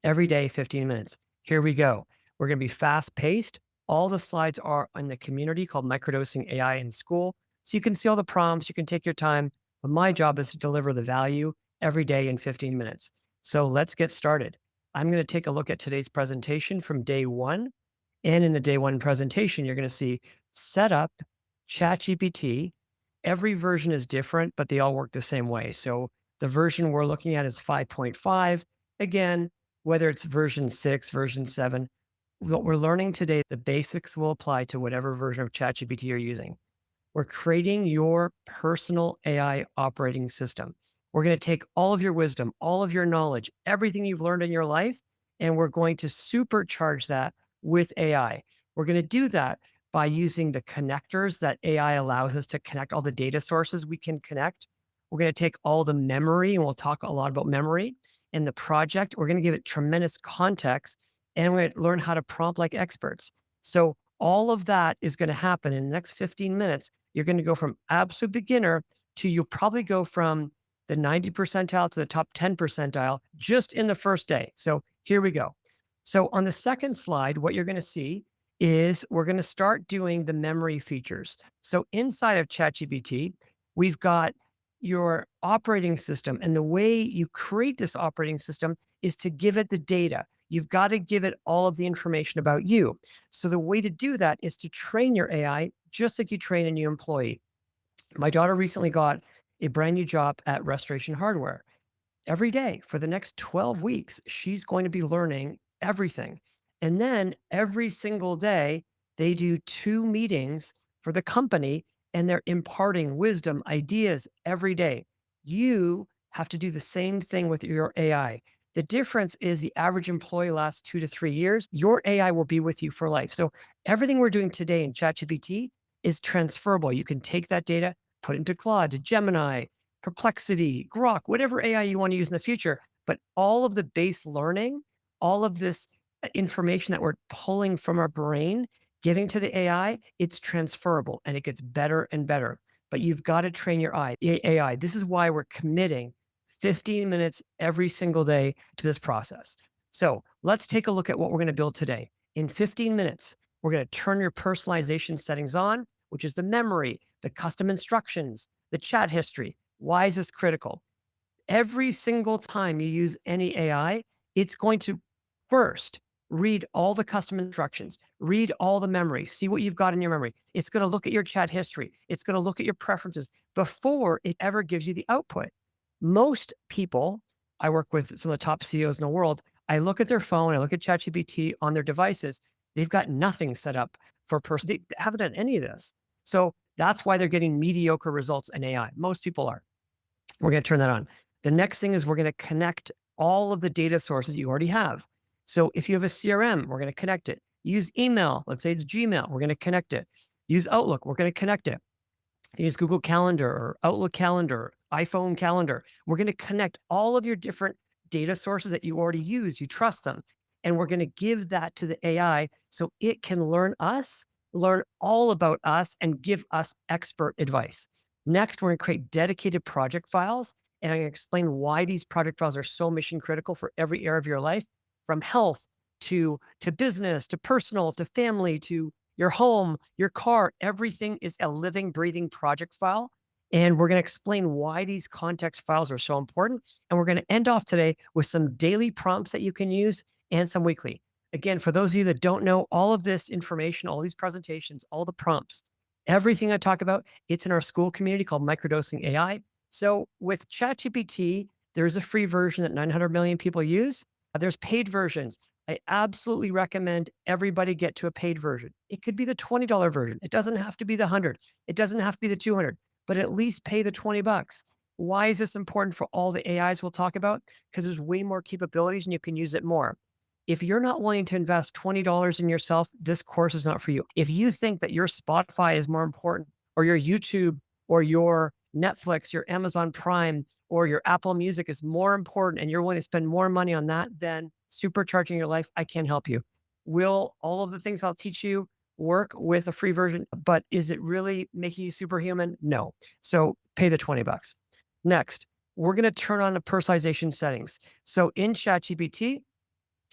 every day, 15 minutes. Here we go. We're going to be fast paced. All the slides are in the community called Microdosing AI in school. So you can see all the prompts, you can take your time. But my job is to deliver the value every day in 15 minutes. So let's get started. I'm going to take a look at today's presentation from day one. And in the day one presentation, you're going to see setup, ChatGPT. Every version is different, but they all work the same way. So the version we're looking at is 5.5. Again, whether it's version 6, version 7, what we're learning today, the basics will apply to whatever version of ChatGPT you're using. We're creating your personal AI operating system. We're going to take all of your wisdom, all of your knowledge, everything you've learned in your life, and we're going to supercharge that with AI. We're going to do that by using the connectors that AI allows us to connect, all the data sources we can connect. We're going to take all the memory, and we'll talk a lot about memory in the project. We're going to give it tremendous context, and we're going to learn how to prompt like experts. So all of that is going to happen in the next 15 minutes. You're going to go from absolute beginner to you'll probably go from the 90 percentile to the top 10 percentile just in the first day. So here we go. So on the second slide, what you're going to see is we're going to start doing the memory features. So inside of ChatGPT, we've got your operating system. And the way you create this operating system is to give it the data. You've got to give it all of the information about you. So the way to do that is to train your AI just like you train a new employee. My daughter recently got a brand new job at Restoration Hardware. Every day for the next 12 weeks, she's going to be learning everything. And then every single day, they do 2 meetings for the company and they're imparting wisdom, ideas every day. You have to do the same thing with your AI. The difference is the average employee lasts 2 to 3 years. Your AI will be with you for life. So everything we're doing today in ChatGPT is transferable. You can take that data, put it into Claude, to Gemini, Perplexity, Grok, whatever AI you want to use in the future. But all of the base learning, all of this information that we're pulling from our brain, giving to the AI, it's transferable and it gets better and better. But you've got to train your AI. This is why we're committing 15 minutes every single day to this process. So let's take a look at what we're going to build today. In 15 minutes, we're going to turn your personalization settings on, which is the memory, the custom instructions, the chat history. Why is this critical? Every single time you use any AI, it's going to first read all the custom instructions, read all the memory, see what you've got in your memory. It's going to look at your chat history. It's going to look at your preferences before it ever gives you the output. Most people, I work with some of the top CEOs in the world, I look at their phone, I look at ChatGPT on their devices. They've got nothing set up for person. They haven't done any of this. So that's why they're getting mediocre results in AI. Most people are. We're going to turn that on. The next thing is we're going to connect all of the data sources you already have. So if you have a CRM, we're going to connect it. Use email. Let's say it's Gmail. We're going to connect it. Use Outlook. We're going to connect it. Use Google Calendar or Outlook Calendar, iPhone Calendar. We're going to connect all of your different data sources that you already use. You trust them. And we're going to give that to the AI so it can learn us, learn all about us, and give us expert advice. Next, we're going to create dedicated project files. And I'm going to explain why these project files are so mission critical for every area of your life, from health to business, to personal, to family, to your home, your car, everything is a living, breathing project file. And we're going to explain why these context files are so important. And we're going to end off today with some daily prompts that you can use and some weekly. Again, for those of you that don't know, all of this information, all these presentations, all the prompts, everything I talk about, it's in our school community called Microdosing AI. So with ChatGPT, there's a free version that 900 million people use. There's paid versions. I absolutely recommend everybody get to a paid version. It could be the $20 version. It doesn't have to be the 100. It doesn't have to be the 200, but at least pay the 20 bucks. Why is this important for all the AIs we'll talk about? Because there's way more capabilities and you can use it more. If you're not willing to invest $20 in yourself, this course is not for you. If you think that your Spotify is more important, or your YouTube, or your Netflix, your Amazon Prime, or your Apple Music is more important and you're willing to spend more money on that than supercharging your life, I can help you. Will all of the things I'll teach you work with a free version? But is it really making you superhuman? No. So pay the 20 bucks. Next, we're going to turn on the personalization settings. So in ChatGPT,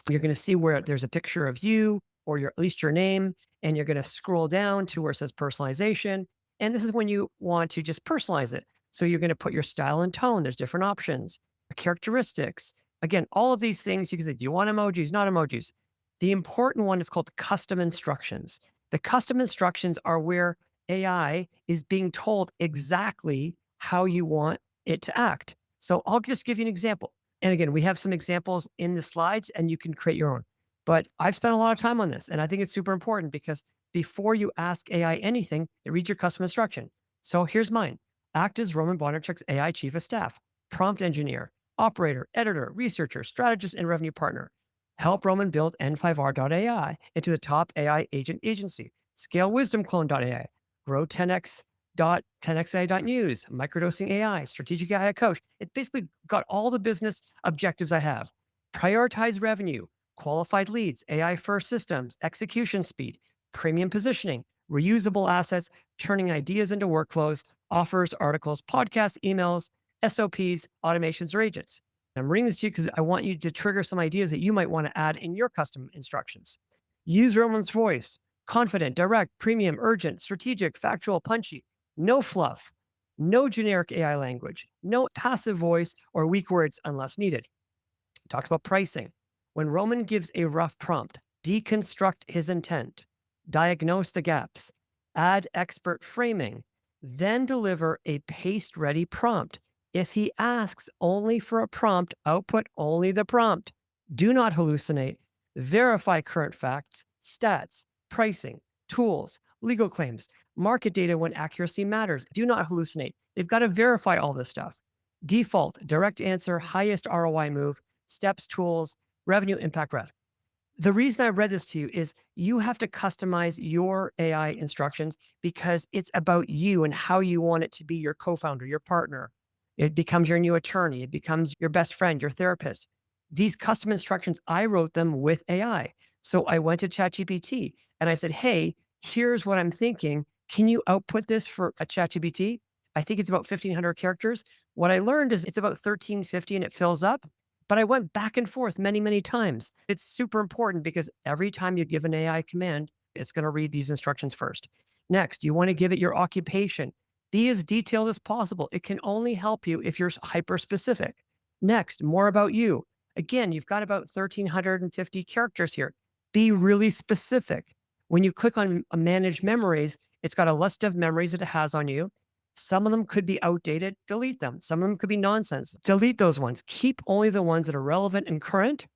You're going to see where there's a picture of you or at least your name, and you're going to scroll down to where it says personalization. And this is when you want to just personalize it. So you're going to put your style and tone. There's different options, characteristics. Again, all of these things you can say, do you want emojis, not emojis? The important one is called custom instructions. The custom instructions are where AI is being told exactly how you want it to act. So I'll just give you an example. And again, we have some examples in the slides and you can create your own. But I've spent a lot of time on this and I think it's super important because before you ask AI anything, it reads your custom instruction. So here's mine. Act as Roman Bodnarchuk's AI chief of staff, prompt engineer, operator, editor, researcher, strategist, and revenue partner. Help Roman build N5R.ai into the top AI agent agency. Scale wisdomclone.ai. Grow 10xai.news, microdosing AI, strategic AI coach. It basically got all the business objectives I have. Prioritize revenue, qualified leads, AI first systems, execution speed, premium positioning, reusable assets, turning ideas into workflows, offers, articles, podcasts, emails, SOPs, automations, or agents. I'm reading this to you because I want you to trigger some ideas that you might want to add in your custom instructions. Use Roman's voice, confident, direct, premium, urgent, strategic, factual, punchy, no fluff, no generic AI language, no passive voice or weak words unless needed. Talks about pricing. When Roman gives a rough prompt, deconstruct his intent, diagnose the gaps, add expert framing, then deliver a paste ready prompt. If he asks only for a prompt, output only the prompt. Do not hallucinate. Verify current facts, stats, pricing, tools, legal claims, market data when accuracy matters. Do not hallucinate. They've got to verify all this stuff. Default, direct answer, highest ROI move, steps, tools, revenue, impact, risk. The reason I read this to you is you have to customize your AI instructions because it's about you and how you want it to be your co-founder, your partner. It becomes your new attorney. It becomes your best friend, your therapist. These custom instructions, I wrote them with AI. So I went to ChatGPT and I said, hey, here's what I'm thinking. Can you output this for a ChatGPT? I think it's about 1,500 characters. What I learned is it's about 1,350 and it fills up. But I went back and forth many, many times. It's super important because every time you give an AI command, it's going to read these instructions first. Next, you want to give it your occupation. Be as detailed as possible. It can only help you if you're hyper specific. Next, more about you. Again, you've got about 1,350 characters here. Be really specific. When you click on manage memories, it's got a list of memories that it has on you. Some of them could be outdated, delete them. Some of them could be nonsense, delete those ones. Keep only the ones that are relevant and current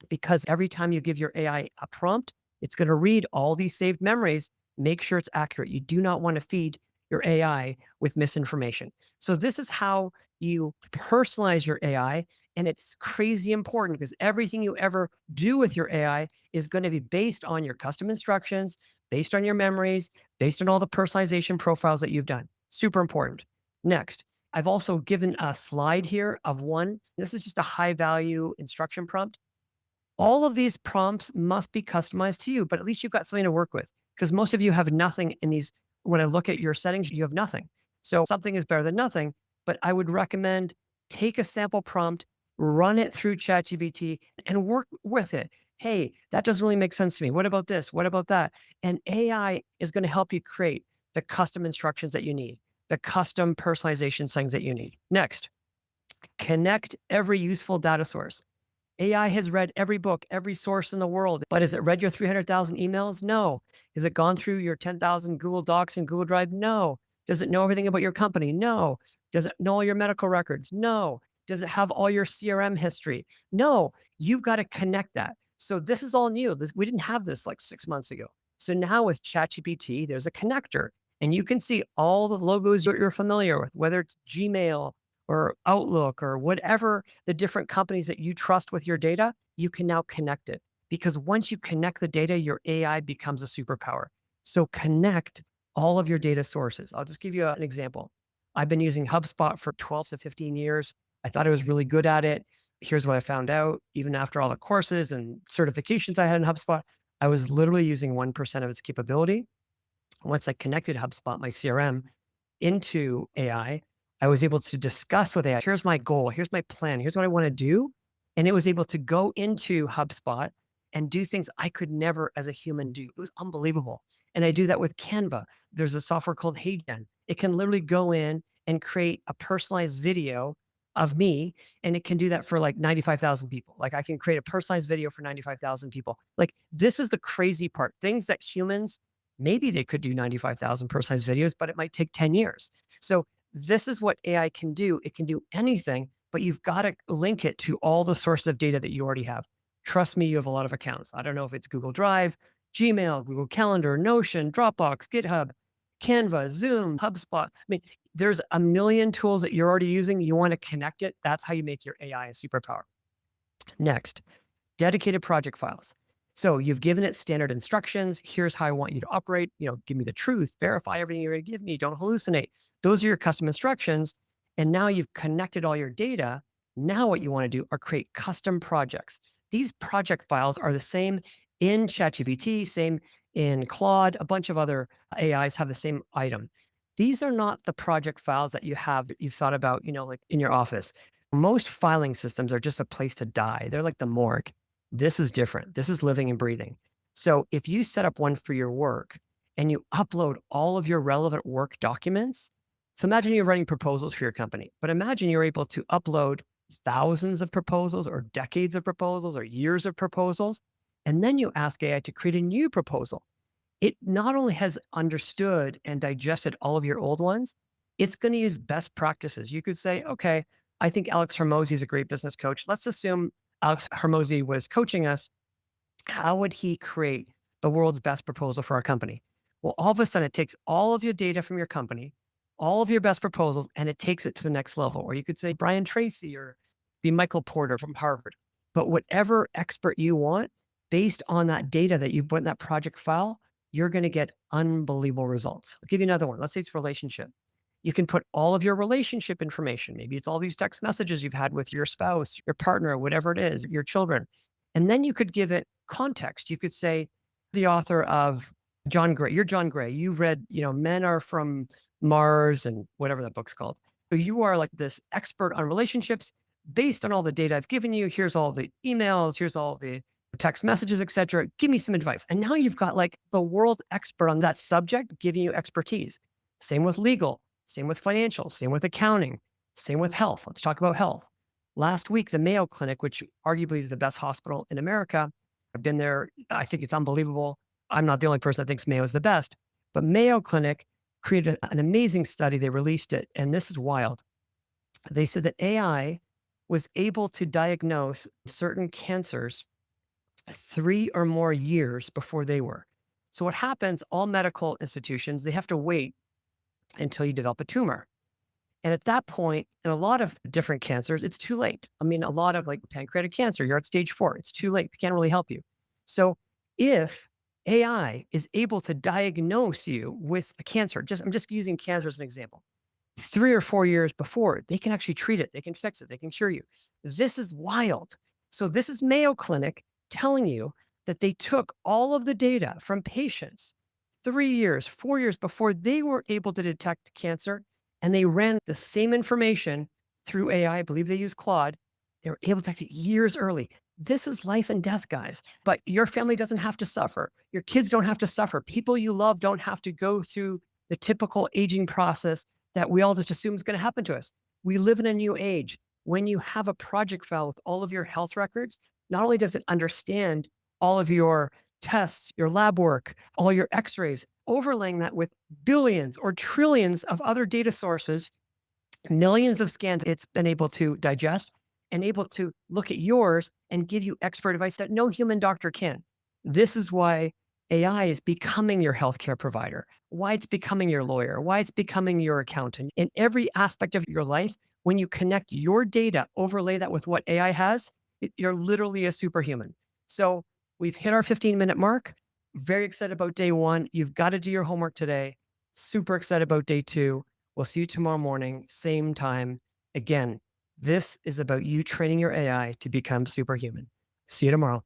because every time you give your AI a prompt, it's going to read all these saved memories. Make sure it's accurate. You do not want to feed your AI with misinformation. So this is how you personalize your AI. And it's crazy important because everything you ever do with your AI is going to be based on your custom instructions, based on your memories, based on all the personalization profiles that you've done. Super important. Next, I've also given a slide here of one. This is just a high value instruction prompt. All of these prompts must be customized to you, but at least you've got something to work with because most of you have nothing in these. When I look at your settings, you have nothing. So something is better than nothing, but I would recommend take a sample prompt, run it through ChatGPT and work with it. Hey, that doesn't really make sense to me. What about this? What about that? And AI is going to help you create the custom instructions that you need, the custom personalization settings that you need. Next, connect every useful data source. AI has read every book, every source in the world, but has it read your 300,000 emails? No. Has it gone through your 10,000 Google Docs and Google Drive? No. Does it know everything about your company? No. Does it know all your medical records? No. Does it have all your CRM history? No. You've got to connect that. So this is all new. We didn't have this like 6 months ago. So now with ChatGPT, there's a connector and you can see all the logos you're familiar with, whether it's Gmail or Outlook or whatever the different companies that you trust with your data, you can now connect it. Because once you connect the data, your AI becomes a superpower. So connect all of your data sources. I'll just give you an example. I've been using HubSpot for 12 to 15 years. I thought I was really good at it. Here's what I found out. Even after all the courses and certifications I had in HubSpot, I was literally using 1% of its capability. Once I connected HubSpot, my CRM, into AI, I was able to discuss with AI, here's my goal, here's my plan, here's what I want to do. And it was able to go into HubSpot and do things I could never as a human do. It was unbelievable. And I do that with Canva. There's a software called HeyGen. It can literally go in and create a personalized video of me, and it can do that for like 95,000 people. Like I can create a personalized video for 95,000 people. Like this is the crazy part. Things that humans, maybe they could do 95,000 personalized videos, but it might take 10 years. So this is what AI can do. It can do anything, but you've got to link it to all the sources of data that you already have. Trust me, you have a lot of accounts. I don't know if it's Google Drive, Gmail, Google Calendar, Notion, Dropbox, GitHub, Canva, Zoom, HubSpot. I mean, there's a million tools that you're already using. You want to connect it. That's how you make your AI a superpower. Next, dedicated project files. So you've given it standard instructions. Here's how I want you to operate. Give me the truth, verify everything you're going to give me. Don't hallucinate. Those are your custom instructions. And now you've connected all your data. Now what you want to do are create custom projects. These project files are the same in ChatGPT, same in Claude. A bunch of other AIs have the same item. These are not the project files that you've thought about, like in your office. Most filing systems are just a place to die. They're like the morgue. This is different. This is living and breathing. So if you set up one for your work and you upload all of your relevant work documents, so imagine you're writing proposals for your company, but imagine you're able to upload thousands of proposals or decades of proposals or years of proposals. And then you ask AI to create a new proposal. It not only has understood and digested all of your old ones, it's going to use best practices. You could say, okay, I think Alex Hermosi is a great business coach. Let's assume Alex Hermosi was coaching us. How would he create the world's best proposal for our company? Well, all of a sudden, it takes all of your data from your company, all of your best proposals, and it takes it to the next level. Or you could say Brian Tracy or be Michael Porter from Harvard. But whatever expert you want, based on that data that you put in that project file, you're going to get unbelievable results. I'll give you another one. Let's say it's relationship. You can put all of your relationship information. Maybe it's all these text messages you've had with your spouse, your partner, whatever it is, your children. And then you could give it context. You could say, the author of John Gray, you're John Gray. You read, Men Are From Mars and whatever that book's called. So you are like this expert on relationships based on all the data I've given you. Here's all the emails, here's all the text messages, etc. Give me some advice. And now you've got like the world expert on that subject giving you expertise. Same with legal, same with financial, same with accounting, same with health. Let's talk about health. Last week, the Mayo Clinic, which arguably is the best hospital in America, I've been there. I think it's unbelievable. I'm not the only person that thinks Mayo is the best, but Mayo Clinic created an amazing study. They released it, and this is wild. They said that AI was able to diagnose certain cancers 3 or more years before they were. So what happens, all medical institutions, they have to wait until you develop a tumor. And at that point, in a lot of different cancers, it's too late. I mean, a lot of like pancreatic cancer, you're at stage 4, it's too late. It can't really help you. So if AI is able to diagnose you with a cancer, I'm just using cancer as an example, 3 or 4 years before, they can actually treat it, they can fix it, they can cure you. This is wild. So this is Mayo Clinic telling you that they took all of the data from patients 3 years, 4 years before they were able to detect cancer, and they ran the same information through AI. I believe they use Claude. They were able to detect it years early. This is life and death, guys. But your family doesn't have to suffer. Your kids don't have to suffer. People you love don't have to go through the typical aging process that we all just assume is going to happen to us. We live in a new age. When you have a project file with all of your health records, not only does it understand all of your tests, your lab work, all your x-rays, overlaying that with billions or trillions of other data sources, millions of scans it's been able to digest and able to look at yours and give you expert advice that no human doctor can. This is why AI is becoming your healthcare provider, why it's becoming your lawyer, why it's becoming your accountant. In every aspect of your life, when you connect your data, overlay that with what AI has, you're literally a superhuman. So we've hit our 15-minute mark. Very excited about day 1. You've got to do your homework today. Super excited about day 2. We'll see you tomorrow morning, same time. Again, this is about you training your AI to become superhuman. See you tomorrow.